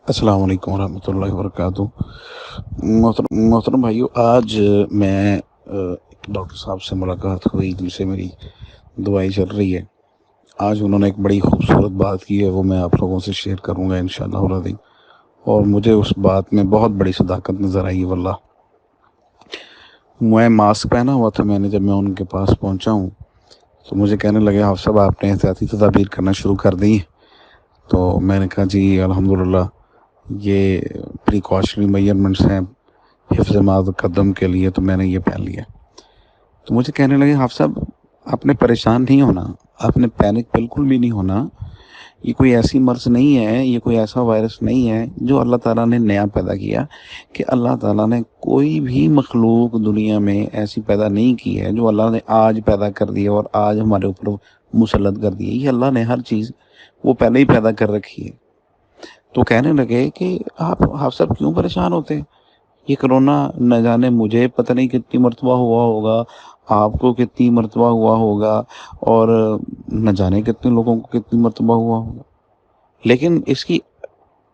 السلام علیکم ورحمۃ اللہ وبرکاتہ۔ محترم بھائیو، آج میں ایک ڈاکٹر صاحب سے ملاقات ہوئی جن سے میری دعائی چل رہی ہے۔ آج انہوں نے ایک بڑی خوبصورت بات کی ہے، وہ میں آپ لوگوں سے شیئر کروں گا انشاءاللہ العظیم، اور مجھے اس بات میں بہت بڑی صداقت نظر آئی واللہ۔ میں ماسک پہنا ہوا تھا، جب میں ان کے پاس پہنچا ہوں تو مجھے کہنے لگے حافظ صاحب آپ نے احتیاطی تدابیر کرنا شروع کر دی ہیں۔ تو میں نے کہا جی الحمدللہ، یہ پریکاشنری میجرمنٹس ہیں حفظ ماد قدم کے لیے، تو میں نے یہ پہن لیا۔ تو مجھے کہنے لگے حافظ صاحب آپ نے پریشان نہیں ہونا، آپ نے پینک بالکل بھی نہیں ہونا، یہ کوئی ایسی مرض نہیں ہے، یہ کوئی ایسا وائرس نہیں ہے جو اللہ تعالیٰ نے نیا پیدا کیا، کہ اللہ تعالیٰ نے کوئی بھی مخلوق دنیا میں ایسی پیدا نہیں کی ہے جو اللہ نے آج پیدا کر دی اور آج ہمارے اوپر مسلط کر دی ہے۔ یہ اللہ نے ہر چیز وہ پہلے ہی پیدا کر رکھی ہے۔ تو کہنے لگے کہ آپ صاحب کیوں پریشان ہوتے ہیں؟ یہ کرونا نہ جانے مجھے پتہ نہیں کتنی مرتبہ ہوا ہوگا، آپ کو کتنی مرتبہ ہوا ہوگا، اور نہ جانے کتنے لوگوں کو کتنی مرتبہ ہوا ہوگا، لیکن اس کی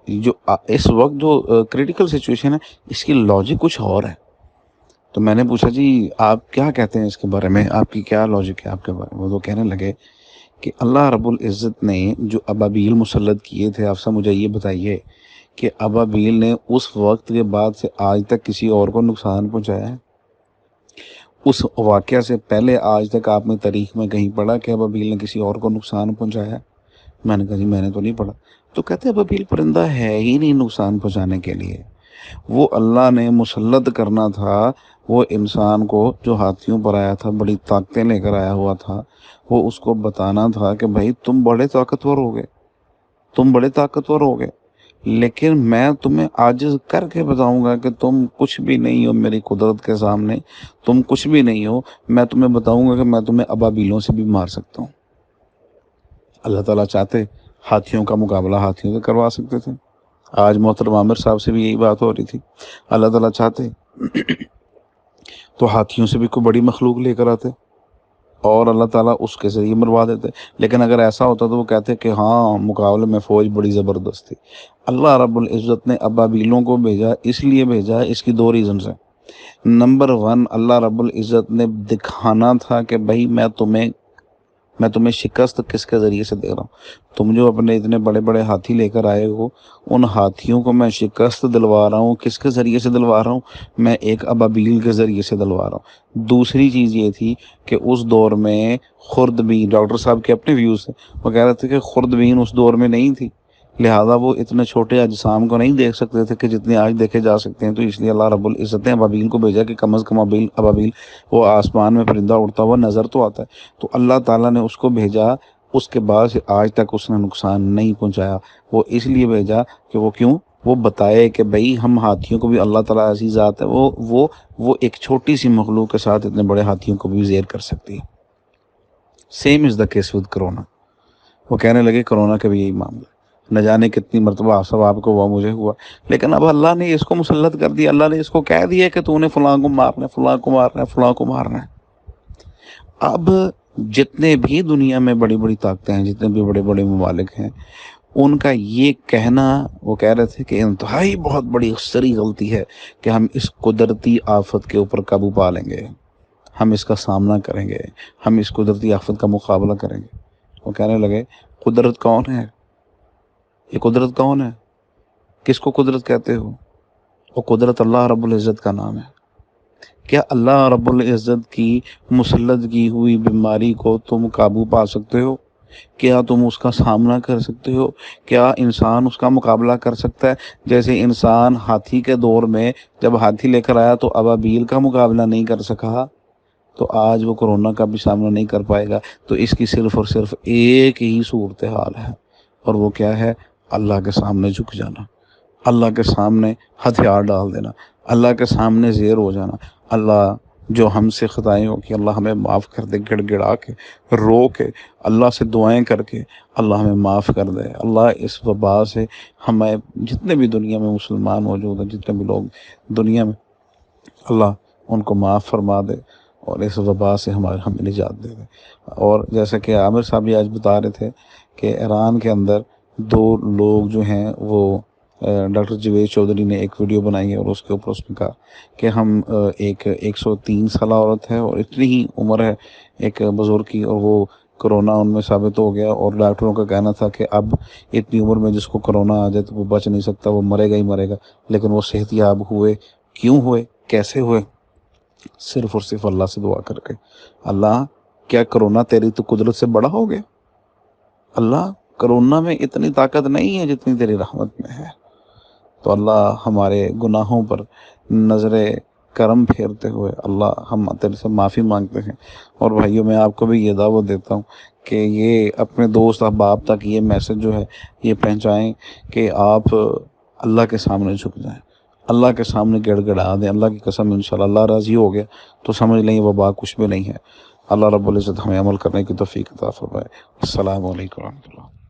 جو اس وقت جو کریٹیکل سچویشن ہے، اس کی لاجک کچھ اور ہے۔ تو میں نے پوچھا جی آپ کیا کہتے ہیں اس کے بارے میں، آپ کی کیا لاجک ہے آپ کے بارے میں؟ وہ کہنے لگے کہ اللہ رب العزت نے جو ابابیل مسلط کیے تھے، آپ سب مجھے یہ بتائیے کہ ابابیل نے اس وقت کے بعد سے آج تک کسی اور کو نقصان پہنچایا ہے؟ اس واقعہ سے پہلے آج تک آپ نے تاریخ میں کہیں پڑھا کہ ابابیل نے کسی اور کو نقصان پہنچایا؟ میں نے کہا جی میں نے تو نہیں پڑھا۔ تو کہتے ابابیل پرندہ ہے ہی نہیں نقصان پہنچانے کے لیے، وہ اللہ نے مسلط کرنا تھا وہ انسان کو جو ہاتھیوں پر آیا تھا، بڑی طاقتیں لے کر آیا ہوا تھا، وہ اس کو بتانا تھا کہ بھائی تم بڑے طاقتور ہو گئے، تم بڑے طاقتور ہو گئے، لیکن میں تمہیں عاجز کر کے بتاؤں گا کہ تم کچھ بھی نہیں ہو میری قدرت کے سامنے، تم کچھ بھی نہیں ہو۔ میں تمہیں بتاؤں گا کہ میں تمہیں ابابیلوں سے بھی مار سکتا ہوں۔ اللہ تعالیٰ چاہتے ہاتھیوں کا مقابلہ ہاتھیوں سے کروا سکتے تھے۔ آج محترم عامر صاحب سے بھی یہی بات ہو رہی تھی، اللہ تعالیٰ چاہتے تو ہاتھیوں سے بھی کوئی بڑی مخلوق لے کر آتے اور اللہ تعالیٰ اس کے ذریعے مروا دیتے، لیکن اگر ایسا ہوتا تو وہ کہتے کہ ہاں مقابلے میں فوج بڑی زبردست تھی۔ اللہ رب العزت نے ابابیلوں کو بھیجا، اس لیے بھیجا، اس کی دو ریزنز ہیں۔ نمبر 1، اللہ رب العزت نے دکھانا تھا کہ بھائی میں تمہیں شکست کس کے ذریعے سے دے رہا ہوں، تم جو اپنے اتنے بڑے بڑے ہاتھی لے کر آئے ہو، ان ہاتھیوں کو میں شکست دلوا رہا ہوں، کس کے ذریعے سے دلوا رہا ہوں؟ میں ایک ابابیل کے ذریعے سے دلوا رہا ہوں۔ دوسری چیز یہ تھی کہ اس دور میں خوردبین، ڈاکٹر صاحب کے اپنے ویوز ہیں، وہ کہہ رہے تھے کہ خوردبین اس دور میں نہیں تھی، لہذا وہ اتنے چھوٹے اجسام کو نہیں دیکھ سکتے تھے کہ جتنے آج دیکھے جا سکتے ہیں، تو اس لیے اللہ رب العزت نے ابابیل کو بھیجا کہ کم از کم ابابیل وہ آسمان میں پرندہ اڑتا ہوا نظر تو آتا ہے۔ تو اللہ تعالیٰ نے اس کو بھیجا، اس کے بعد سے آج تک اس نے نقصان نہیں پہنچایا۔ وہ اس لیے بھیجا کہ وہ کیوں، وہ بتائے کہ بھئی ہم ہاتھیوں کو بھی، اللہ تعالیٰ ایسی ذات ہے، وہ ایک چھوٹی سی مخلوق کے ساتھ اتنے بڑے ہاتھیوں کو بھی زیر کر سکتی ہے۔ Same is the case with corona. وہ کہنے لگے کرونا کا بھی یہی معاملہ، نہ جانے کتنی مرتبہ سب آپ کو ہوا، مجھے ہوا، لیکن اب اللہ نے اس کو مسلط کر دیا، اللہ نے اس کو کہہ دیا کہ تو نے فلاں کو مارنا ہے، فلاں کو مارنا ہے، فلاں کو مارنا ہے۔ اب جتنے بھی دنیا میں بڑی بڑی طاقتیں ہیں، جتنے بھی بڑے بڑے ممالک ہیں، ان کا یہ کہنا، وہ کہہ رہے تھے کہ انتہائی بہت بڑی سری غلطی ہے کہ ہم اس قدرتی آفت کے اوپر قابو پا لیں گے، ہم اس کا سامنا کریں گے، ہم اس قدرتی آفت کا مقابلہ کریں گے۔ وہ کہنے لگے قدرت کون ہے؟ یہ قدرت کون ہے؟ کس کو قدرت کہتے ہو؟ وہ قدرت اللہ رب العزت کا نام ہے۔ کیا اللہ رب العزت کی مسلط کی ہوئی بیماری کو تم قابو پا سکتے ہو؟ کیا تم اس کا سامنا کر سکتے ہو؟ کیا انسان اس کا مقابلہ کر سکتا ہے؟ جیسے انسان ہاتھی کے دور میں جب ہاتھی لے کر آیا تو ابابیل کا مقابلہ نہیں کر سکا، تو آج وہ کرونا کا بھی سامنا نہیں کر پائے گا۔ تو اس کی صرف اور صرف ایک ہی صورتحال ہے، اور وہ کیا ہے؟ اللہ کے سامنے جھک جانا، اللہ کے سامنے ہتھیار ڈال دینا، اللہ کے سامنے زیر ہو جانا۔ اللہ جو ہم سے خطائیں ہو کہ اللہ ہمیں معاف کر دے، گڑ گڑا کے، رو کے، اللہ سے دعائیں کر کے اللہ ہمیں معاف کر دے۔ اللہ اس وبا سے ہمیں، جتنے بھی دنیا میں مسلمان موجود ہیں، جتنے بھی لوگ دنیا میں، اللہ ان کو معاف فرما دے اور اس وبا سے ہمیں نجات دے دے۔ اور جیسا کہ عامر صاحب بھی آج بتا رہے تھے کہ ایران کے اندر 2 لوگ جو ہیں وہ ڈاکٹر جوید چودھری نے ایک ویڈیو بنائی ہے اور اس کے اوپر اس نے کہا کہ ہم ایک 103 سالہ عورت ہے اور اتنی ہی عمر ہے ایک بزرگ کی، اور وہ کرونا ان میں ثابت ہو گیا، اور ڈاکٹروں کا کہنا تھا کہ اب اتنی عمر میں جس کو کرونا آ جائے تو وہ بچ نہیں سکتا، وہ مرے گا ہی مرے گا، لیکن وہ صحت یاب ہوئے۔ کیوں ہوئے؟ کیسے ہوئے؟ صرف اور صرف اللہ سے دعا کر کے۔ اللہ، کیا کرونا تیری تو قدرت سے بڑا ہو گیا؟ اللہ، کرونا میں اتنی طاقت نہیں ہے جتنی تیری رحمت میں ہے۔ تو اللہ ہمارے گناہوں پر نظر کرم پھیرتے ہوئے اللہ ہم تیرے سے معافی مانگتے ہیں۔ اور بھائیوں، میں آپ کو بھی یہ دعوت دیتا ہوں کہ یہ اپنے دوست احباب تک یہ میسج جو ہے یہ پہنچائیں کہ آپ اللہ کے سامنے جھک جائیں، اللہ کے سامنے گڑ گڑا دیں۔ اللہ کی قسم انشاءاللہ اللہ راضی ہو گیا تو سمجھ لیں یہ وبا کچھ بھی نہیں ہے۔ اللہ رب العزت ہمیں عمل کرنے کی توفیق عطا فرمائے۔ السلام علیکم ورحمۃ اللہ۔